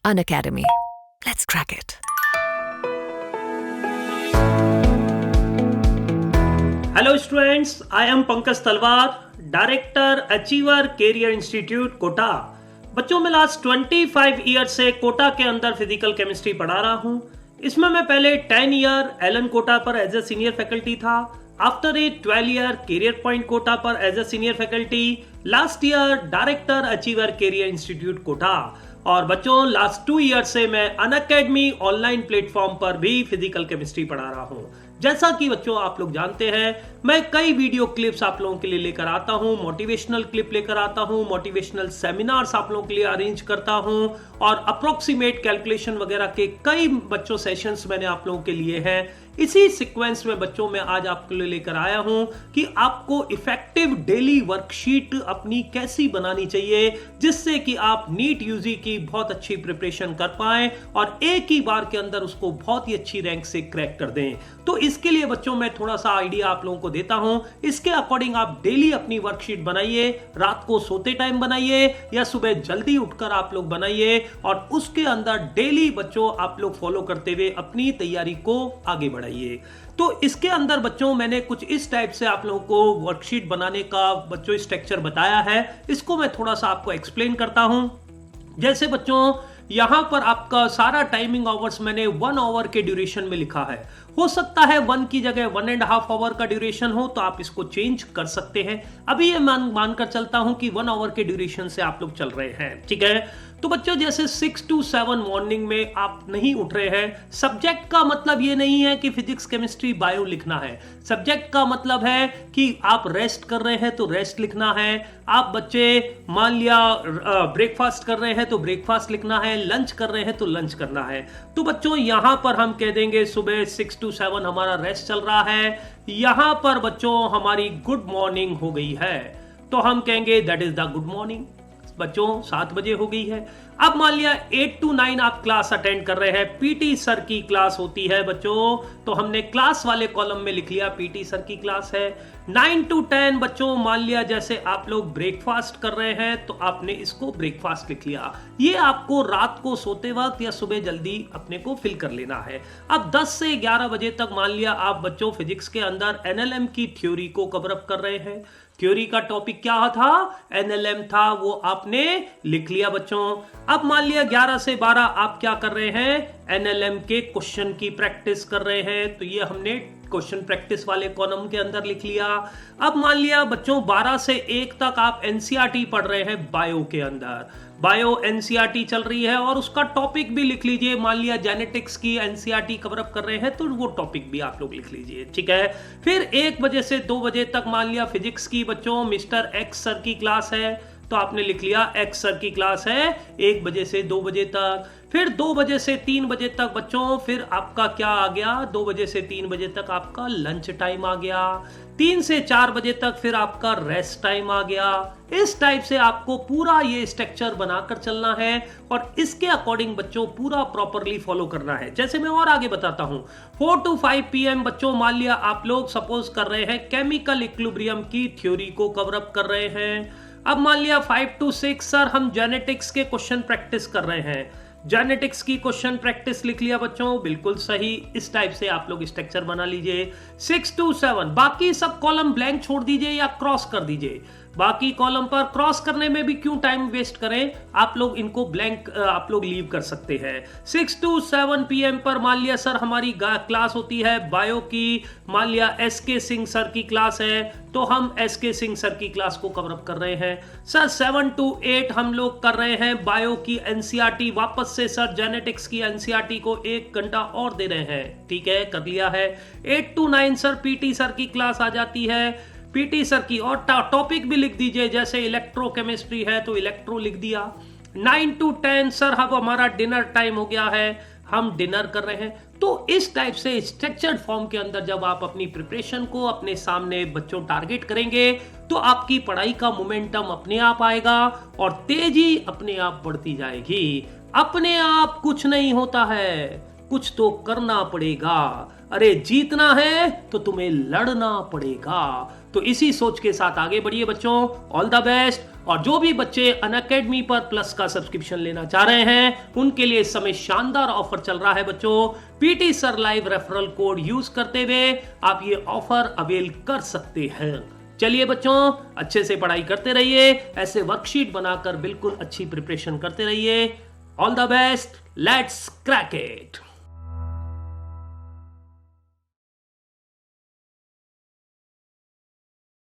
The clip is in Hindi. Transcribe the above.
Unacademy. Let's crack it. Hello students, I am Pankaj Talwar, Director Achiever Career Institute Kota. बच्चों में लास्ट 25 ईयर से कोटा के अंदर फिजिकल केमिस्ट्री पढ़ा रहा हूं। इसमें मैं पहले 10 ईयर एलन कोटा पर एज ए सीनियर फैकल्टी था। After a 12 year career point Kota पर as a senior faculty. Last year director achiever career institute Kota. और बच्चों लास्ट 2 ईयर से मैं अनअकैडमी ऑनलाइन प्लेटफॉर्म पर भी फिजिकल केमिस्ट्री पढ़ा रहा हूं। जैसा कि बच्चों आप लोग जानते हैं, मैं कई वीडियो क्लिप्स आप लोगों के लिए लेकर आता हूं, मोटिवेशनल क्लिप लेकर आता हूं, मोटिवेशनल सेमिनार्स आप लोगों के लिए अरेंज करता हूं और अप्रोक्सीमेट कैलकुलेशन वगैरह के कई बच्चों सेशंस मैंने आप लोगों के लिए हैं। इसी सीक्वेंस में बच्चों में आज आपके लिए लेकर आया हूं कि आपको इफेक्टिव डेली वर्कशीट अपनी कैसी बनानी चाहिए जिससे कि आप नीट यूजी की बहुत अच्छी प्रिपरेशन कर पाएं और एक ही बार के अंदर उसको बहुत ही अच्छी रैंक से क्रैक कर दें। तो इसके लिए बच्चों मैं थोड़ा सा आइडिया आप लोगों को देता हूं। इसके अकॉर्डिंग आप डेली अपनी वर्कशीट बनाइए, रात को सोते टाइम बनाइए या सुबह जल्दी उठकर आप लोग बनाइए और उसके अंदर डेली बच्चों आप लोग फॉलो करते हुए अपनी तैयारी को आगे बढ़ाइए। तो इसके अंदर बच्चों मैंने कुछ इस टाइप से आप लोगों को वर्कशीट बनाने का बच्चों स्ट्रक्चर बताया है। इसको मैं थोड़ा सा आपको एक्सप्लेन करता हूं। जैसे बच्चों यहां पर आपका सारा टाइमिंग आवर्स मैंने 1 आवर के ड्यूरेशन में लिखा है। हो सकता है 1 की जगह 1.5 आवर का ड्यूरेशन हो तो आप इसको चेंज कर सकते हैं। अभी ये मानकर चलता हूं कि 1 आवर के ड्यूरेशन से आप लोग चल रहे हैं, ठीक है। तो बच्चों जैसे 6 to 7 मॉर्निंग में आप नहीं उठ रहे हैं। सब्जेक्ट का मतलब ये नहीं है कि फिजिक्स केमिस्ट्री बायो लिखना है। सब्जेक्ट का मतलब है कि आप रेस्ट कर रहे हैं तो रेस्ट लिखना है। आप बच्चे मान लिया ब्रेकफास्ट कर रहे हैं तो ब्रेकफास्ट लिखना है, लंच कर रहे हैं तो लंच करना है। तो बच्चों यहां पर हम कह देंगे सुबह 6 to 7 हमारा रेस्ट चल रहा है। यहां पर बच्चों हमारी गुड मॉर्निंग हो गई है तो हम कहेंगे that is the good morning. बच्चों 7 बजे हो गई है। अब मान लिया 8 to 9 आप क्लास अटेंड कर रहे हैं, पीटी सर की क्लास होती है बच्चों, तो हमने क्लास वाले कॉलम में लिख लिया पीटी सर की क्लास है। 9 to 10 बच्चों मान लिया जैसे आप लोग ब्रेकफास्ट कर रहे हैं तो आपने इसको ब्रेकफास्ट लिख लिया। ये आपको रात को सोते वक्त या सुबह जल्दी अपने को फिल कर लेना है। अब 10 से 11 बजे तक मान लिया आप बच्चों फिजिक्स के अंदर एनएलएम की थ्योरी को कवर अप कर रहे हैं। थ्योरी का टॉपिक क्या था? एनएलएम था, वो आपने लिख लिया बच्चों। अब मान लिया 11 से 12 आप क्या कर रहे हैं? एनएलएम के क्वेश्चन की प्रैक्टिस कर रहे हैं, तो ये हमने क्वेश्चन प्रैक्टिस वाले कॉलम के अंदर लिख लिया। अब मान लिया बच्चों 12 से 1 तक आप एनसीईआरटी पढ़ रहे हैं बायो के अंदर। बायो एनसीईआरटी चल रही है और उसका टॉपिक भी लिख लीजिए। मान लिया जेनेटिक्स की एनसीईआरटी कवर अप कर रहे हैं तो वो टॉपिक भी आप लोग लिख लीजिए, ठीक है। फिर 1 बजे से 2 बजे तक मान लिया फिजिक्स की बच्चों मिस्टर एक्स सर की क्लास है तो आपने लिख लिया एक्स सर की क्लास है 1 बजे से 2 बजे तक। फिर 2 बजे से 3 बजे तक बच्चों फिर आपका क्या आ गया? 2 बजे से 3 बजे तक आपका लंच टाइम आ गया। 3 से 4 बजे तक फिर आपका रेस्ट टाइम आ गया। इस टाइप से आपको पूरा ये स्ट्रक्चर बनाकर चलना है और इसके अकॉर्डिंग बच्चों पूरा प्रॉपरली फॉलो करना है। जैसे मैं और आगे बताता हूं, 4 to 5 PM बच्चों मान लिया आप लोग सपोज कर रहे हैं केमिकल इक्विलिब्रियम की थ्योरी को कवर अप कर रहे हैं। अब मान लिया 5 to 6 सर हम जेनेटिक्स के क्वेश्चन प्रैक्टिस कर रहे हैं। जेनेटिक्स की क्वेश्चन प्रैक्टिस लिख लिया बच्चों, बिल्कुल सही। इस टाइप से आप लोग स्ट्रक्चर बना लीजिए। 6 to 7 बाकी सब कॉलम ब्लैंक छोड़ दीजिए या क्रॉस कर दीजिए। बाकी कॉलम पर क्रॉस करने में भी क्यों टाइम वेस्ट करें, आप लोग इनको ब्लैंक आप लोग लीव कर सकते हैं। 6 to 7 PM पर मान लिया सर हमारी क्लास होती है बायो की। मान लिया एसके सिंह सर की क्लास है तो हम एसके सिंह सर की क्लास को कवर अप कर रहे हैं। सर 7 to 8 हम लोग कर रहे हैं बायो की एनसीईआरटी। वापस से सर जेनेटिक्स की एनसीईआरटी को 1 घंटा और दे रहे हैं, ठीक है, कर लिया है। 8 to 9 सर पीटी सर की क्लास आ जाती है। पीटी सर की और टॉपिक भी लिख दीजिए, जैसे इलेक्ट्रोकेमिस्ट्री है तो इलेक्ट्रो लिख दिया। 9 to 10 सर अब हमारा डिनर टाइम हो गया है, हम डिनर कर रहे हैं। तो इस टाइप से स्ट्रक्चर्ड फॉर्म के अंदर जब आप अपनी प्रिपरेशन को अपने सामने बच्चों टारगेट करेंगे तो आपकी पढ़ाई का मोमेंटम अपने आप आएगा और तेजी अपने आप बढ़ती जाएगी। अपने आप कुछ नहीं होता है, कुछ तो करना पड़ेगा। अरे जीतना है तो तुम्हें लड़ना पड़ेगा। तो इसी सोच के साथ आगे बढ़िए बच्चों। All the best. और जो भी बच्चे अनअकैडमी पर प्लस का सब्सक्रिप्शन लेना चाह रहे हैं उनके लिए इस समय शानदार ऑफर चल रहा है बच्चों। PT sir live referral code use करते हुए आप ये ऑफर अवेल कर सकते हैं। चलिए बच्चों, अच्छे से पढ़ाई करते रहिए, ऐसे वर्कशीट बनाकर बिल्कुल अच्छी प्रिपरेशन करते रहिए। All the best, let's crack it.